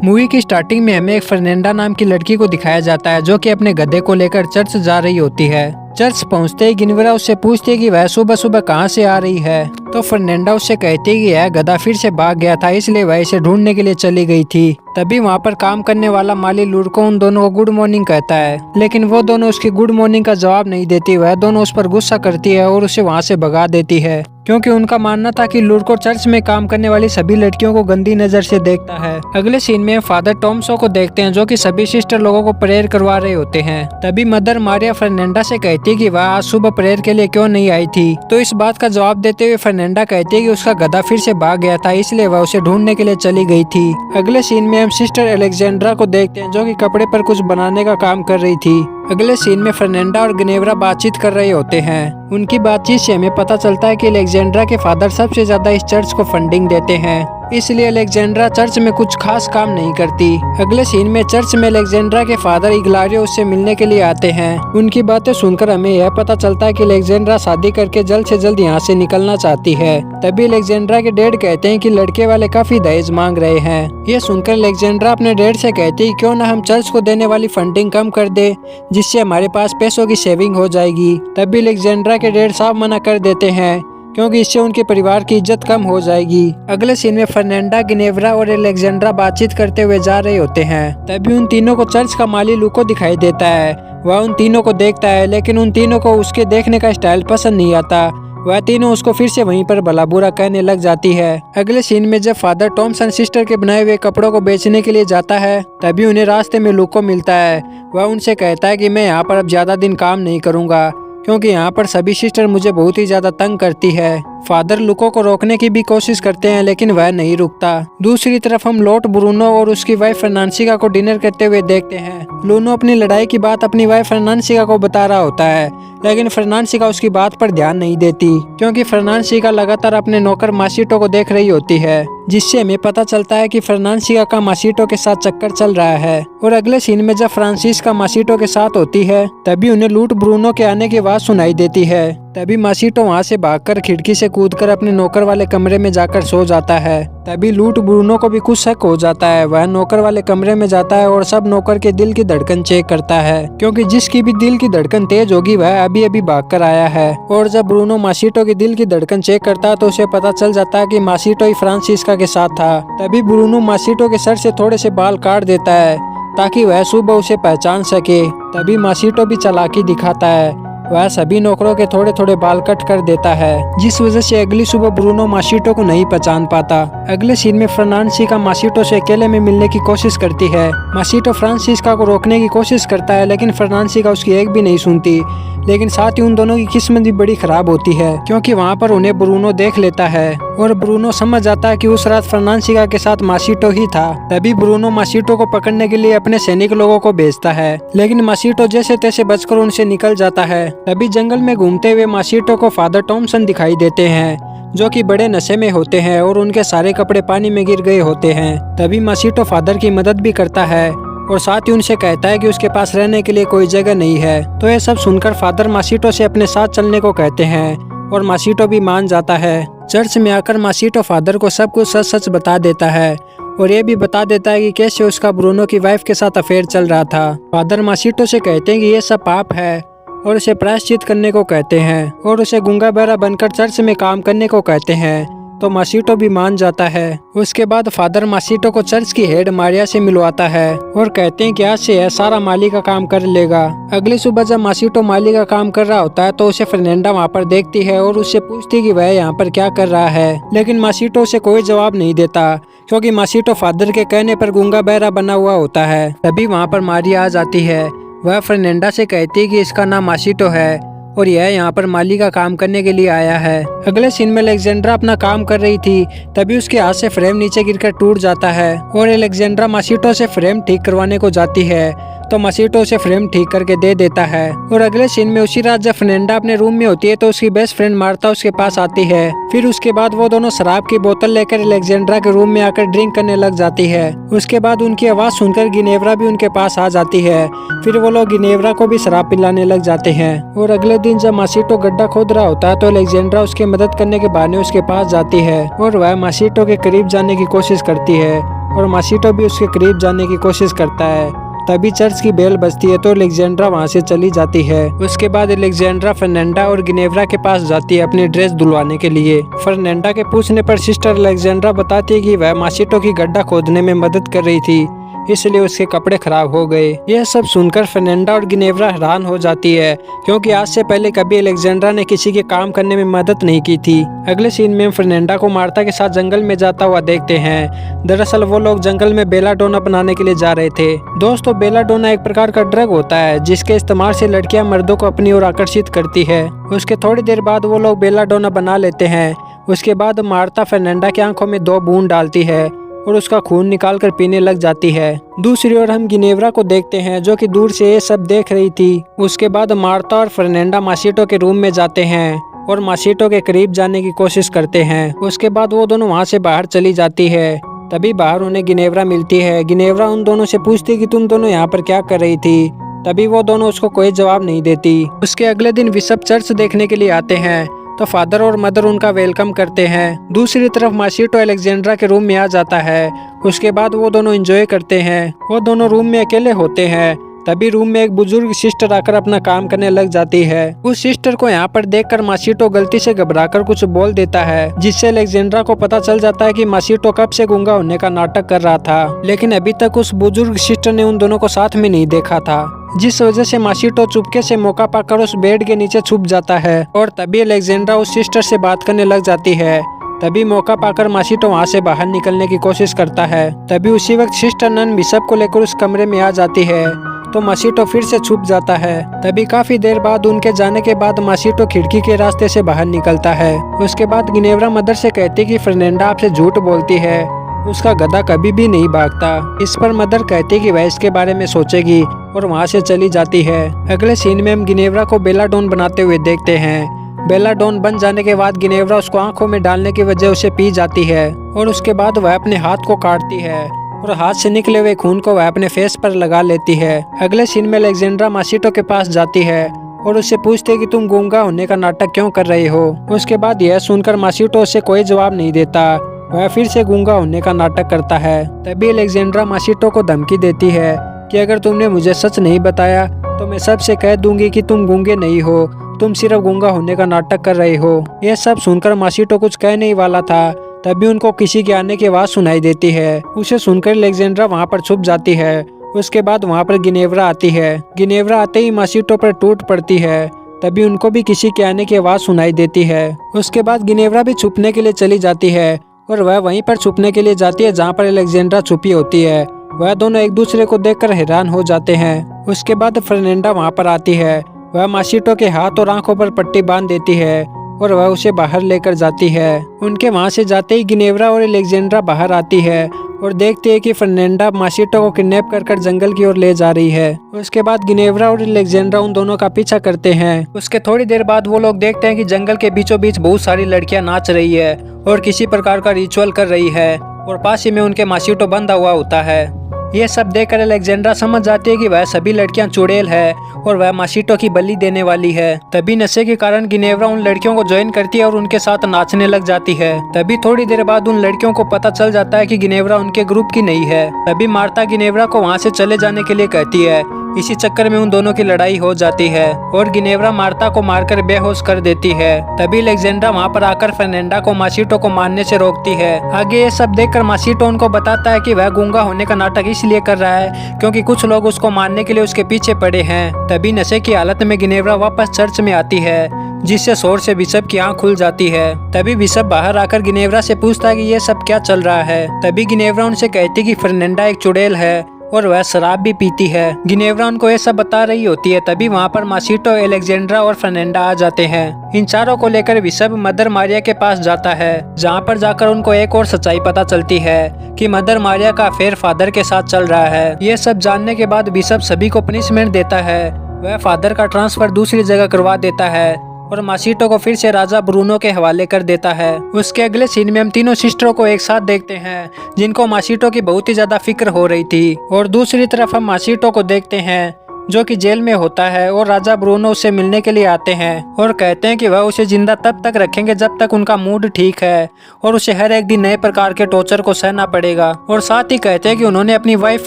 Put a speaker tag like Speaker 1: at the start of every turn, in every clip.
Speaker 1: Movie की starting में हमें एक फर्नेंडा नाम की लड़की को दिखाया जाता है जो कि अपने गधे को लेकर चर्च जा रही होती है। चर्च पहुंचते ही गिनवेरा उससे पूछती है कि वह सुबह सुबह कहां से आ रही है। तो फर्नेंडा उससे कहती है कि यह गधा फिर से भाग गया था, इसलिए वह इसे ढूंढने के लिए चली गई थी। तभी वहां पर काम करने वाला माली लुड़को उन दोनों को गुड मॉर्निंग कहता है, लेकिन वो दोनों उसकी गुड मॉर्निंग का जवाब नहीं देती। वह दोनों उस पर गुस्सा करती है और उसे वहां से भगा देती है, क्योंकि उनका मानना था कि लुड़को चर्च में काम करने वाली सभी लड़कियों को गंदी नजर से देखता है। अगले सीन में फादर टॉमसो को देखते हैं जो कि सभी सिस्टर लोगों को प्रेयर करवा रहे होते हैं। तभी मदर मारिया फर्नेंडा से कहती है कि वह आज सुबह प्रेयर के लिए क्यों नहीं आई थी। तो इस बात का जवाब देते हुए फर्नेंडा कहती है कि उसका गधा फिर से भाग गया था, इसलिए वह उसे ढूंढने के लिए चली गई थी। अगले सीन में हम सिस्टर एलेक्जेंड्रा को देखते हैं जो कि कपड़े पर कुछ बनाने का काम कर रही थी। अगले सीन में फर्नेंडा और गिनेवरा बातचीत कर रहे होते हैं। उनकी बातचीत से हमें पता चलता है कि एलेक्जेंड्रा के फादर सबसे ज्यादा इस चर्च को फंडिंग देते हैं, इसलिए एलेक्जेंड्रा चर्च में कुछ खास काम नहीं करती। अगले सीन में चर्च में एलेक्जेंड्रा के फादर इग्लारियो उससे मिलने के लिए आते हैं। उनकी बातें सुनकर हमें यह पता चलता है कि एलेक्जेंड्रा शादी करके जल्द से जल्द यहाँ से निकलना चाहती है। तभी एलेक्जेंड्रा के डैड कहते हैं कि लड़के वाले काफी दहेज मांग रहे हैं। ये सुनकर एलेक्जेंड्रा अपने डैड से कहती है क्यों न हम चर्च को देने वाली फंडिंग कम कर दे, जिससे हमारे पास पैसों की सेविंग हो जाएगी। तभी एलेक्जेंड्रा के डैड साफ मना कर देते हैं, क्योंकि इससे उनके परिवार की इज्जत कम हो जाएगी। अगले सीन में फर्नेंडा, गिनेवरा और एलेक्जेंड्रा बातचीत करते हुए जा रहे होते हैं। तभी उन तीनों को चर्च का माली लुको दिखाई देता है। वह उन तीनों को देखता है, लेकिन उन तीनों को उसके देखने का स्टाइल पसंद नहीं आता। वह तीनों उसको फिर से वहीं पर भला बुरा कहने लग जाती है। अगले सीन में जब फादर टॉमसन सिस्टर के बनाए हुए कपड़ों को बेचने के लिए जाता है, तभी उन्हें रास्ते में लुको मिलता है। वह उनसे कहता है कि मैं यहाँ पर अब ज्यादा दिन काम नहीं करूँगा, क्योंकि यहाँ पर सभी सिस्टर मुझे बहुत ही ज्यादा तंग करती है। फादर लुको को रोकने की भी कोशिश करते हैं, लेकिन वह नहीं रुकता। दूसरी तरफ हम लॉर्ड ब्रूनो और उसकी वाइफ फर्नांसिका को डिनर करते हुए देखते हैं। लूनो अपनी लड़ाई की बात अपनी वाइफ फर्नांसिका को बता रहा होता है, लेकिन फर्नांसिका उसकी बात पर ध्यान नहीं देती, क्योंकि फर्नांसिका लगातार अपने नौकर मासीटो को देख रही होती है, जिससे हमें पता चलता है कि फर्नांसिका का मासीटो के साथ चक्कर चल रहा है। और अगले सीन में जब फ्रांसिस्का मासीटो के साथ होती है, तभी उन्हें लूट ब्रूनो के आने की आवाज सुनाई देती है। तभी मासीटो वहाँ से भागकर खिड़की से कूदकर अपने नौकर वाले कमरे में जाकर सो जाता है। तभी लूट ब्रूनो को भी कुछ शक हो जाता है। वह नौकर वाले कमरे में जाता है और सब नौकर के दिल की धड़कन चेक करता है, क्योंकि जिसकी भी दिल की धड़कन तेज होगी वह अभी अभी भागकर आया है। और जब ब्रूनो मासीटो की दिल की धड़कन चेक करता है तो उसे पता चल जाता है कि मासीटो ही फ्रांसिस्का के साथ था। तभी ब्रूनो मासीटो के सर से थोड़े से बाल काट देता है ताकि वह सुबह उसे पहचान सके। तभी मासीटो भी चालाकी दिखाता है, वह सभी नौकरों के थोड़े थोड़े बाल कट कर देता है, जिस वजह से अगली सुबह ब्रूनो मासीटो को नहीं पहचान पाता। अगले सीन में फ्रांसिस्का मासीटो से अकेले में मिलने की कोशिश करती है। मासीटो फ्रांसिस्का को रोकने की कोशिश करता है, लेकिन फ्रांसिस्का उसकी एक भी नहीं सुनती। लेकिन साथ ही उन दोनों की किस्मत भी बड़ी खराब होती है, क्योंकि वहाँ पर उन्हें ब्रूनो देख लेता है और ब्रूनो समझ जाता है कि उस रात फ्रांसिस्का के साथ मासीटो ही था। तभी ब्रूनो मासीटो को पकड़ने के लिए अपने सैनिक लोगों को भेजता है, लेकिन मासीटो जैसे तैसे बचकर उनसे निकल जाता है। तभी जंगल में घूमते हुए मासीटो को फादर टॉमसन दिखाई देते हैं, जो कि बड़े नशे में होते हैं और उनके सारे कपड़े पानी में गिर गए होते हैं। तभी मासीटो फादर की मदद भी करता है और साथ ही उनसे कहता है कि उसके पास रहने के लिए कोई जगह नहीं है। तो यह सब सुनकर फादर मासीटो से अपने साथ चलने को कहते हैं और मासीटो भी मान जाता है। चर्च में आकर मासीटो फादर को सब कुछ सच सच बता देता है और ये भी बता देता है कि कैसे उसका ब्रूनो की वाइफ के साथ अफेयर चल रहा था। फादर मासीटो से कहते हैं कि ये सब पाप है और उसे प्रायश्चित करने को कहते हैं और उसे गूंगा बहरा बनकर चर्च में काम करने को कहते हैं। तो मासीटो भी मान जाता है। उसके बाद फादर मासीटो को चर्च की हेड मारिया से मिलवाता है और कहते हैं कि आज से यह सारा माली का काम कर लेगा। अगली सुबह जब मासीटो माली का काम कर रहा होता है तो उसे फर्नेंडा वहाँ पर देखती है और उससे पूछती है कि वह यहाँ पर क्या कर रहा है, लेकिन मासीटो उसे कोई जवाब नहीं देता, क्योंकि मासीटो फादर के कहने पर गूंगा बहरा बना हुआ होता है। तभी वहाँ पर मारिया आ जाती है। वह फर्नेंडा से कहती है कि इसका नाम मासीटो है और यह यहाँ पर माली का काम करने के लिए आया है। अगले सीन में एलेक्जेंड्रा अपना काम कर रही थी, तभी उसके हाथ से फ्रेम नीचे गिरकर टूट जाता है और एलेक्जेंड्रा मासीटो से फ्रेम ठीक करवाने को जाती है, तो मासीटो उसे फ्रेम ठीक करके दे देता है। और अगले सीन में उसी रात जब फर्नेंडा अपने रूम में होती है तो उसकी बेस्ट फ्रेंड मार्था उसके पास आती है। फिर उसके बाद वो दोनों शराब की बोतल लेकर एलेक्जेंड्रा के रूम में आकर ड्रिंक करने लग जाती है। उसके बाद उनकी आवाज सुनकर गिनेवरा भी उनके पास आ जाती है। फिर वो लोग गिनेवरा को भी शराब पिलाने लग जाते हैं। और अगले दिन जब मासीटो गड्ढा खोद रहा होता है तो एलेक्जेंड्रा उसकी मदद करने के बहाने उसके पास जाती है और वह मासीटो के करीब जाने की कोशिश करती है और माशिटो भी उसके करीब जाने की कोशिश करता है। तभी चर्च की बेल बजती है तो अलेक्जेंड्रा वहां से चली जाती है। उसके बाद अलेक्जेंड्रा फर्नांडा और गिनेव्रा के पास जाती है अपनी ड्रेस धुलवाने के लिए। फर्नांडा के पूछने पर सिस्टर अलेक्जेंड्रा बताती है कि वह माशिटो की गड्ढा खोदने में मदद कर रही थी, इसलिए उसके कपड़े खराब हो गए। यह सब सुनकर फर्नांडा और गिनेव्रा हैरान हो जाती है, क्योंकि आज से पहले कभी अलेक्जेंड्रा ने किसी के काम करने में मदद नहीं की थी। अगले सीन में फर्नांडा को मार्ता के साथ जंगल में जाता हुआ देखते हैं। दरअसल वो लोग जंगल में बेलाडोना बनाने के लिए जा रहे थे। दोस्तों, बेलाडोना एक प्रकार का ड्रग होता है जिसके इस्तेमाल से लड़कियां मर्दों को अपनी ओर आकर्षित करती है। उसके थोड़ी देर बाद वो लोग बेलाडोना बना लेते हैं। उसके बाद मार्ता फर्नांडा की आंखों में 2 बूंद डालती है और उसका खून निकालकर पीने लग जाती है। दूसरी ओर हम गिनेव्रा को देखते हैं, जो कि दूर से ये सब देख रही थी। उसके बाद मार्ता और फर्नांडा माशिटो के रूम में जाते हैं और माशिटो के करीब जाने की कोशिश करते हैं। उसके बाद वो दोनों वहां से बाहर चली जाती है। तभी बाहर उन्हें गिनेव्रा मिलती है। गिनेव्रा उन दोनों से पूछती कि तुम दोनों यहाँ पर क्या कर रही थी। तभी वो दोनों उसको कोई जवाब नहीं देती। उसके अगले दिन बिशप चर्च देखने के लिए आते हैं तो फादर और मदर उनका वेलकम करते हैं। दूसरी तरफ माशिटो अलेक्जेंड्रा के रूम में आ जाता है। उसके बाद वो दोनों एंजॉय करते हैं। वो दोनों रूम में अकेले होते हैं। तभी रूम में एक बुजुर्ग सिस्टर आकर अपना काम करने लग जाती है। उस सिस्टर को यहाँ पर देखकर माशिटो गलती से घबराकर कुछ बोल देता है, जिससे अलेक्जेंड्रा को पता चल जाता है कि माशिटो कब से गूंगा होने का नाटक कर रहा था, लेकिन अभी तक उस बुजुर्ग सिस्टर ने उन दोनों को साथ में नहीं देखा था, जिस वजह से माशिटो चुपके से मौका पाकर उस बेड के नीचे छुप जाता है। और तभी अलेक्जेंड्रा उस सिस्टर से बात करने लग जाती है। तभी मौका पाकर माशिटो वहाँ से बाहर निकलने की कोशिश करता है। तभी उसी वक्त सिस्टर नन बिशप को लेकर उस कमरे में आ जाती है तो माशिटो फिर से छुप जाता है। तभी काफी देर बाद उनके जाने के बाद माशिटो खिड़की के रास्ते से बाहर निकलता है। उसके बाद गिनेव्रा मदर से कहती कि फर्नांडा आपसे झूठ बोलती है, उसका गधा कभी भी नहीं भागता। इस पर मदर कहती कि वह इसके बारे में सोचेगी और वहाँ से चली जाती है। अगले सीन में हम गिनेव्रा को बेलाडोन बनाते हुए देखते हैं। बेलाडोन बन जाने के बाद गिनेव्रा उसको आंखों में डालने की वजह उसे पी जाती है और उसके बाद वह अपने हाथ को काटती है और हाथ से निकले हुए खून को वह अपने फेस पर लगा लेती है। अगले सीन में अलेक्जेंड्रा माशिटो के पास जाती है और उससे पूछती है कि तुम गूंगा होने का नाटक क्यों कर रहे हो। उसके बाद यह सुनकर माशिटो उससे कोई जवाब नहीं देता, वह फिर से गूंगा होने का नाटक करता है। तभी अलेक्जेंड्रा माशिटो को धमकी देती है कि अगर तुमने मुझे सच नहीं बताया तो मैं सबसे कह दूंगी कि तुम गूंगे नहीं हो, तुम सिर्फ गूंगा होने का नाटक कर रहे हो। यह सब सुनकर माशिटो कुछ कह नहीं वाला था, तभी उनको किसी के आने की आवाज सुनाई देती है। उसे सुनकर अलेक्जेंड्रा वहां पर छुप जाती है। उसके बाद वहां पर गिनेव्रा आती है। गिनेव्रा आते ही माशिटो पर टूट पड़ती है। तभी उनको भी किसी के आने की आवाज सुनाई देती है। उसके बाद गिनेव्रा भी छुपने के लिए चली जाती है और वह वहीं पर छुपने के लिए जाती है जहाँ पर अलेक्जेंड्रा छुपी होती है। वह दोनों एक दूसरे को देखकर हैरान हो जाते हैं। उसके बाद फर्नांडा वहां पर आती है। वह माशिटो के हाथ और आंखों पर पट्टी बांध देती है और वह उसे बाहर लेकर जाती है। उनके वहां से जाते ही गिनेव्रा और अलेक्जेंड्रा बाहर आती है और देखती है कि फर्नांडा माशिटो को किडनैप कर जंगल की ओर ले जा रही है। उसके बाद गिनेव्रा और अलेक्जेंड्रा उन दोनों का पीछा करते हैं। उसके थोड़ी देर बाद वो लोग देखते हैं कि जंगल के बीचों बीच बहुत सारी लड़कियां नाच रही है और किसी प्रकार का रिचुअल कर रही है और पास ही में उनके माशिटो बंधा हुआ होता है। ये सब देखकर अलेक्जेंड्रा समझ जाती है कि वह सभी लड़कियां चुड़ैल है और वह माशिटो की बलि देने वाली है। तभी नशे के कारण गिनेव्रा उन लड़कियों को ज्वाइन करती है और उनके साथ नाचने लग जाती है। तभी थोड़ी देर बाद उन लड़कियों को पता चल जाता है कि गिनेव्रा उनके ग्रुप की नहीं है। तभी मार्ता गिनेव्रा को वहाँ से चले जाने के लिए कहती है। इसी चक्कर में उन दोनों की लड़ाई हो जाती है और गिनेव्रा मार्ता को मारकर बेहोश कर देती है। तभी अलेक्जेंड्रा वहाँ पर आकर फर्नांडा को माशिटो को मारने से रोकती है। आगे ये सब देखकर माशिटो उनको बताता है कि वह गूंगा होने का नाटक इसलिए कर रहा है क्योंकि कुछ लोग उसको मारने के लिए उसके पीछे पड़े हैं। तभी नशे की हालत में गिनेव्रा वापस चर्च में आती है, जिससे शोर से बिशप की आंख खुल जाती है। तभी बिशप बाहर आकर गिनेव्रा से पूछता है कि ये सब क्या चल रहा है। तभी गिनेव्रा उनसे कहती कि फर्नांडा एक चुड़ैल है और वह शराब भी पीती है। गिनेव्रा उनको ये सब बता रही होती है। तभी वहाँ पर माशिटो, अलेक्जेंड्रा और फर्नांडा आ जाते हैं। इन चारों को लेकर बिशप मदर मारिया के पास जाता है, जहाँ पर जाकर उनको एक और सच्चाई पता चलती है कि मदर मारिया का अफेयर फादर के साथ चल रहा है। ये सब जानने के बाद बिशप सभी को पनिशमेंट देता है। वह फादर का ट्रांसफर दूसरी जगह करवा देता है और माशिटो को फिर से राजा ब्रूनो के हवाले कर देता है। उसके अगले सीन में हम तीनों सिस्टरों को एक साथ देखते हैं, जिनको माशिटो की बहुत ही ज्यादा फिक्र हो रही थी। और दूसरी तरफ हम माशिटो को देखते हैं, जो कि जेल में होता है और राजा ब्रूनो उससे मिलने के लिए आते हैं और कहते हैं कि वह उसे जिंदा तब तक रखेंगे जब तक उनका मूड ठीक है और उसे हर एक दिन नए प्रकार के टॉर्चर को सहना पड़ेगा। और साथ ही कहते हैं कि उन्होंने अपनी वाइफ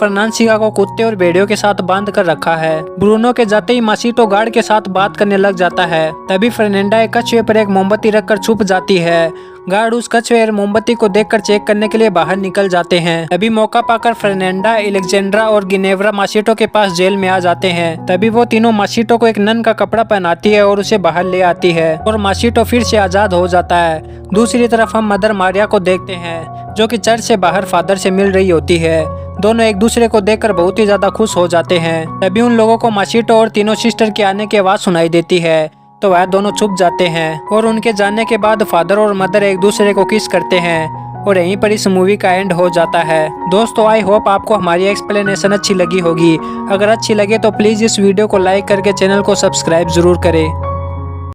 Speaker 1: फर्नांसिका को कुत्ते और भेड़ियों के साथ बांध कर रखा है। ब्रूनो के जाते ही मासीटो गार्ड के साथ बात करने लग जाता है। तभी फर्नेंडा एक कछुए पर एक मोमबत्ती रखकर छुप जाती है। गार्ड उस कछुए और मोमबत्ती को देखकर चेक करने के लिए बाहर निकल जाते हैं। तभी मौका पाकर फर्नेंडा, एलेक्जेंड्रा और गिनेवरा मासीटो के पास जेल में आ जाते हैं। तभी वो तीनों मासीटो को एक नन का कपड़ा पहनाती है और उसे बाहर ले आती है और मासीटो फिर से आजाद हो जाता है। दूसरी तरफ हम मदर मारिया को देखते हैं जो कि चर्च से बाहर फादर से मिल रही होती है। दोनों एक दूसरे को देखकर बहुत ही ज्यादा खुश हो जाते हैं। तभी उन लोगों को मासीटो और तीनों सिस्टर के आने की आवाज सुनाई देती है तो वह दोनों छुप जाते हैं और उनके जाने के बाद फादर और मदर एक दूसरे को किस करते हैं और यहीं पर इस मूवी का एंड हो जाता है। दोस्तों आई होप आपको हमारी एक्सप्लेनेशन अच्छी लगी होगी। अगर अच्छी लगे तो प्लीज इस वीडियो को लाइक करके चैनल को सब्सक्राइब जरूर करें।